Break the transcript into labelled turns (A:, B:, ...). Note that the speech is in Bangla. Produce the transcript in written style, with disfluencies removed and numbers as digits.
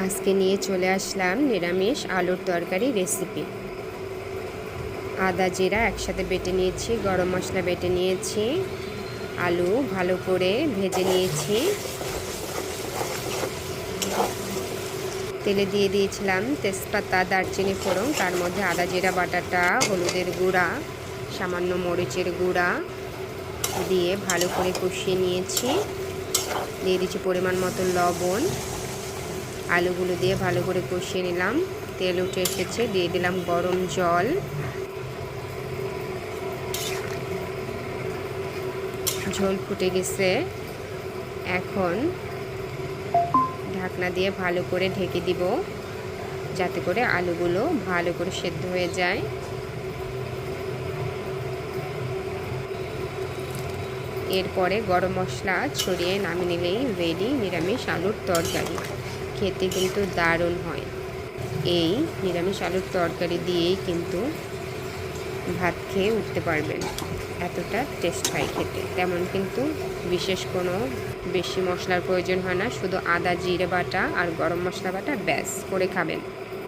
A: আজকে নিয়ে চলে আসলাম নিরামিষ আলুর তরকারি রেসিপি। আদা জিরা একসাথে বেটে নিয়েছি, গরম মশলা বেটে নিয়েছি, আলু ভালো করে ভেজে নিয়েছি, তেলে দিয়ে দিয়েছিলাম তেজপাতা, দারচিনি ফোড়ন, তার মধ্যে আদা জিরা বাটাটা, হলুদের গুঁড়া, সামান্য মরিচের গুঁড়া দিয়ে ভালো করে কষিয়ে নিয়েছি। দিয়ে দিচ্ছি পরিমাণ মতো লবণ। আলুগুলো দিয়ে ভালো করে কষিয়ে নিলাম। তেল উঠে এসেছে, দিয়ে দিলাম গরম জল। ঝোল ফুটে গেছে, এখন ঢাকনা দিয়ে ভালো করে ঢেকে দিব যাতে করে আলুগুলো ভালো করে সেদ্ধ হয়ে যায়। এরপরে গরম মশলা ছড়িয়ে নামিয়ে নিলেই রেডি নিরামিষ আলুর তরকারি। খেতে কিন্তু দারুণ হয়। এই নিরামিষ আলুর তরকারি দিয়েই কিন্তু ভাত খেয়ে উঠতে পারবেন, এতটা টেস্ট হয় খেতে। তেমন কিন্তু বিশেষ কোনো বেশি মশলার প্রয়োজন হয় না, শুধু আদা জিরে বাটা আর গরম মশলা বাটা ব্যাস করে খাবেন।